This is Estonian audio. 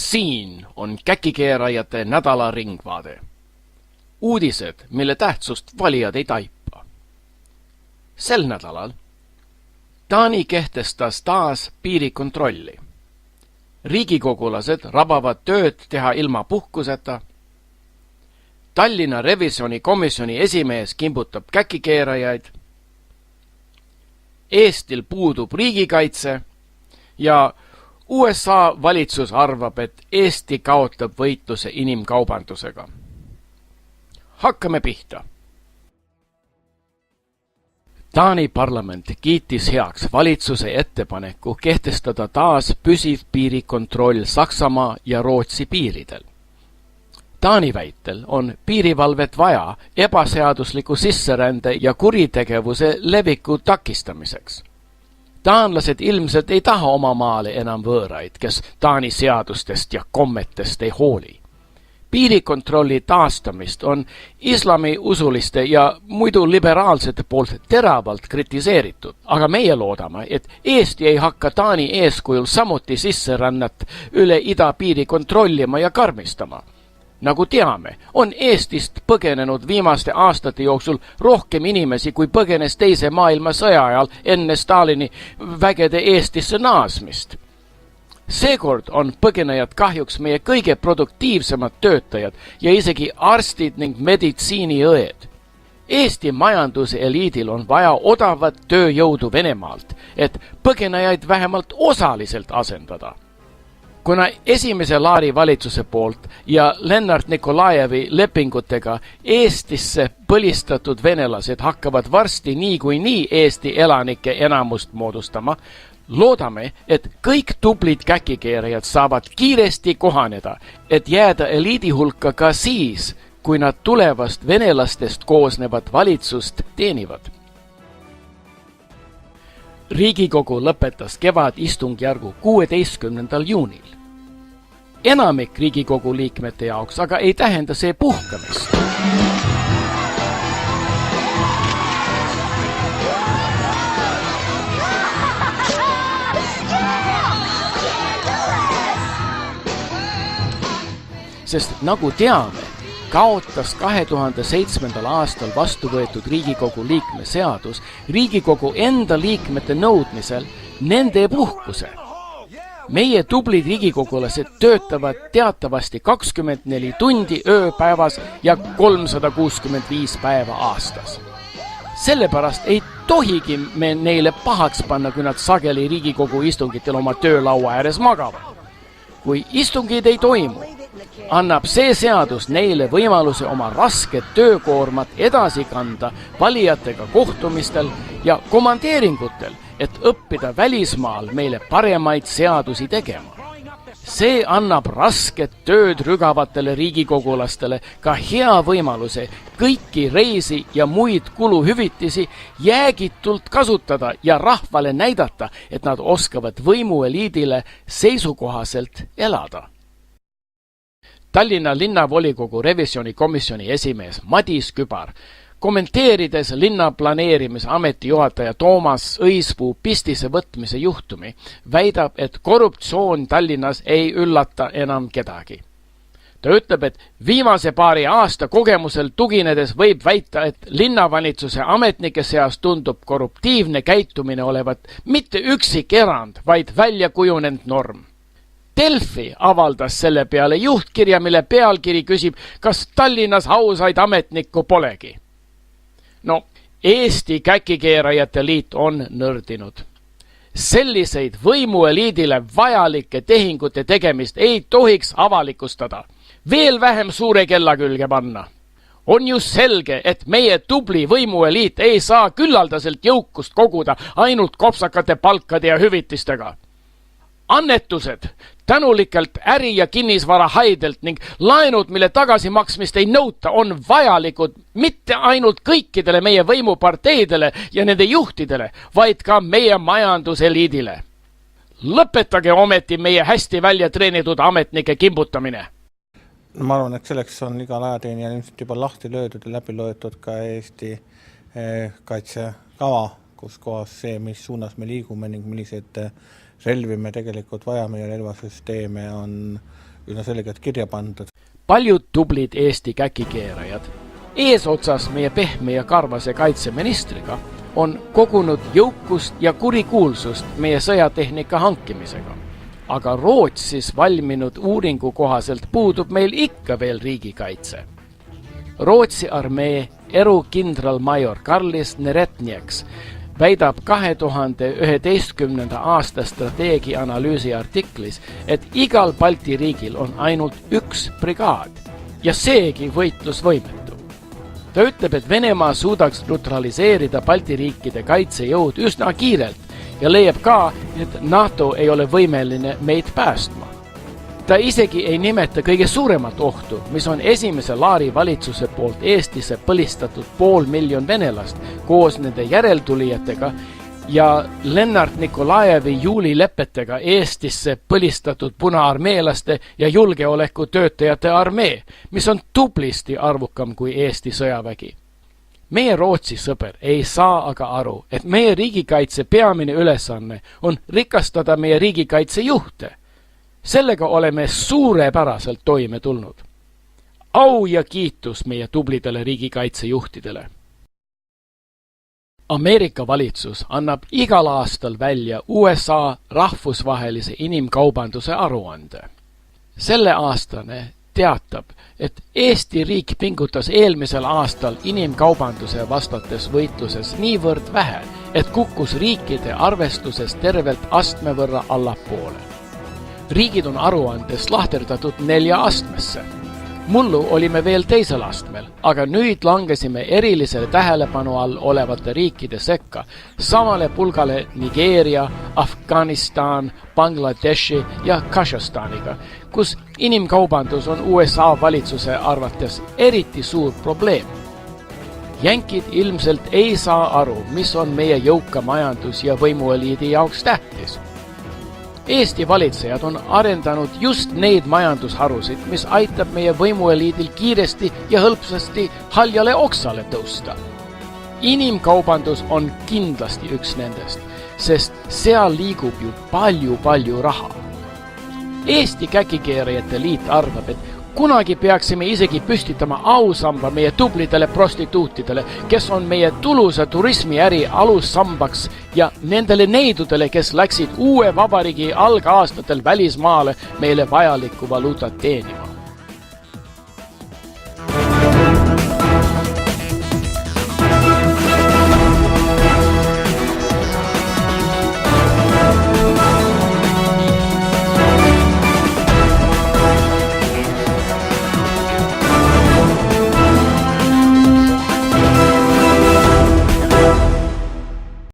Siin on käkikeerajate nädala ringvaade. Uudised, mille tähtsust valijad ei taipa. Sel nädalal Taani kehtestas taas piirikontrolli. Riigikogulased rabavad tööd teha ilma puhkuseta. Tallinna revisjonikomisjoni esimees kimbutab käkikeerajaid. Eestil puudub riigikaitse ja USA valitsus arvab, et Eesti kaotab võitluse inimkaubandusega. Hakkame pihta. Taani parlament kiitis heaks valitsuse ettepaneku kehtestada taas püsiv piirikontroll Saksamaa ja Rootsi piiridel. Taani väitel on piirivalvet vaja ebaseadusliku sisserände ja kuritegevuse leviku takistamiseks. Taanlased ilmselt ei taha oma maale enam võõraid, kes Taani seadustest ja kommetest ei hooli. Piirikontrolli taastamist on islamiusuliste ja muidu liberaalsete poolt teravalt kritiseeritud, aga meie loodame, et Eesti ei hakka Taani eeskujul samuti sisserännat üle idapiiri kontrollima ja karmistama. Nagu teame, on Eestist põgenenud viimaste aastate jooksul rohkem inimesi, kui põgenes teise maailmasõja ajal enne Stalini vägede Eestisse naasmist. Seekord on põgenejad kahjuks meie kõige produktiivsemad töötajad ja isegi arstid ning meditsiiniõed. Eesti majanduse eliidil on vaja odavat tööjõudu Venemaalt, et põgenejaid vähemalt osaliselt asendada. Kuna esimese Laari valitsuse poolt ja Lennart Nikolajevi lepingutega Eestisse põlistatud venelased hakkavad varsti niikuinii Eesti elanike enamust moodustama, loodame, et kõik tublid käkikeerajad saavad kiiresti kohaneda, et jääda eliidi hulka ka siis, kui nad tulevast venelastest koosnevat valitsust teenivad. Riigikogu lõpetas kevadistungjärgu 16. juunil. Enamik Riigikogu liikmete jaoks aga ei tähenda see puhkamist. Sest nagu teame, kaotas 2007. aastal vastu võetud Riigikogu liikme seadus Riigikogu enda liikmete nõudmisel nende puhkuse. Meie tublid riigikogulased töötavad teatavasti 24 tundi ööpäevas ja 365 päeva aastas. Sellepärast ei tohigi me neile pahaks panna, kui nad sageli Riigikogu istungitel oma töölaua ääres magavad. Kui istungid ei toimu, annab see seadus neile võimaluse oma rasket töökoormat edasi kanda valijatega kohtumistel ja komandeeringutel, et õppida välismaal meile paremaid seadusi tegema. See annab rasket tööd rügavatele riigikogulastele ka hea võimaluse kõiki reisi ja muid kuluhüvitisi jäägitult kasutada ja rahvale näidata, et nad oskavad võimueliidile seisukohaselt elada. Tallinna linnavolikogu revisjonikomisjoni esimees Madis Kübar, kommenteerides linna planeerimisameti juhataja Toomas Õispuu pistise võtmise juhtumi, väidab, et korruptsioon Tallinnas ei üllata enam kedagi. Ta ütleb, et viimase paari aasta kogemusel tuginedes võib väita, et linnavalitsuse ametnike seas tundub korruptiivne käitumine olevat mitte üksik erand, vaid välja kujunenud norm. Delfi avaldas selle peale juhtkirja, mille pealkiri küsib, kas Tallinnas ausaid ametnikku polegi. No, Eesti käkikeerajate liit on nördinud. Selliseid võimueliidile vajalike tehingute tegemist ei tohiks avalikustada. Veel vähem suure kella külge panna. On ju selge, et meie tubli võimueliit ei saa küllaldaselt jõukust koguda ainult kopsakate palkade ja hüvitistega. Annetused tänulikelt äri- ja kinnisvarahaidelt ning laenud, mille tagasimaksmist ei nõuta, on vajalikud mitte ainult kõikidele meie võimuparteidele ja nende juhtidele, vaid ka meie majanduseliidile. Lõpetage ometi meie hästi välja treenitud ametnike kimbutamine. Ma arvan, et selleks on igal ajateenijal ilmselt juba lahti löödud ja läbi loetud ka Eesti kaitsekava, kus kohas see, mis suunas me liigume ning millised relvi me tegelikult vajame ja relvasüsteeme on üsna selgelt kirja pandud. Paljud tublid Eesti käkikeerajad, eesotsas meie pehme ja karvase kaitseministriga, on kogunud jõukust ja kurikuulsust meie sõjatehnika hankimisega. Aga Rootsis valminud uuringu kohaselt puudub meil ikka veel riigikaitse. Rootsi armee erukindralmajor Karlis Neretnieks väidab 2011. aasta strateegianalüüsi artiklis, et igal Balti riigil on ainult üks brigaad ja seegi võitlusvõimetu. Ta ütleb, et Venemaa suudaks neutraliseerida Balti riikide kaitsejõud üsna kiirelt ja leiab ka, et NATO ei ole võimeline meid päästma. Ta isegi ei nimeta kõige suuremat ohtu, mis on esimese Laari valitsuse poolt Eestisse põlistatud 500 000 venelast koos nende järeltulijatega ja Lennart Nikolajevi juulilepetega Eestisse põlistatud punaarmeelaste ja julgeolekutöötajate armee, mis on tublisti arvukam kui Eesti sõjavägi. Meie Rootsi sõber ei saa aga aru, et meie riigikaitse peamine ülesanne on rikastada meie riigikaitse juhte. Sellega oleme suurepäraselt toime tulnud. Au ja kiitus meie tublidele riigikaitsejuhtidele. Ameerika valitsus annab igal aastal välja USA rahvusvahelise inimkaubanduse aruande. Selle aastane teatab, et Eesti riik pingutas eelmisel aastal inimkaubanduse vastates võitluses niivõrd vähe, et kukkus riikide arvestuses tervelt astme võrra allapoole. Riigid on aruandes lahterdatud 4 astmesse. Mullu olime veel teisel astmel, aga nüüd langesime erilisele tähelepanu all olevate riikide sekka, samale pulgale Nigeeria, Afganistan, Bangladeshi ja Kasahstaniga, kus inimkaubandus on USA valitsuse arvates eriti suur probleem. Jänkid ilmselt ei saa aru, mis on meie jõuka majandus- ja võimueliidi jaoks tähtis. Eesti valitsejad on arendanud just neid majandusharusid, mis aitab meie võimueliidil kiiresti ja hõlpsasti haljale oksale tõusta. Inimkaubandus on kindlasti üks nendest, sest seal liigub ju palju raha. Eesti käkikeerajate liit arvab, et kunagi peaksime isegi püstitama ausamba meie tublidele prostituutidele, kes on meie tulusa turismiäri alussambaks ja nendele neidudele, kes läksid uue vabariigi algaastatel välismaale meile vajalikku valuutat teenima.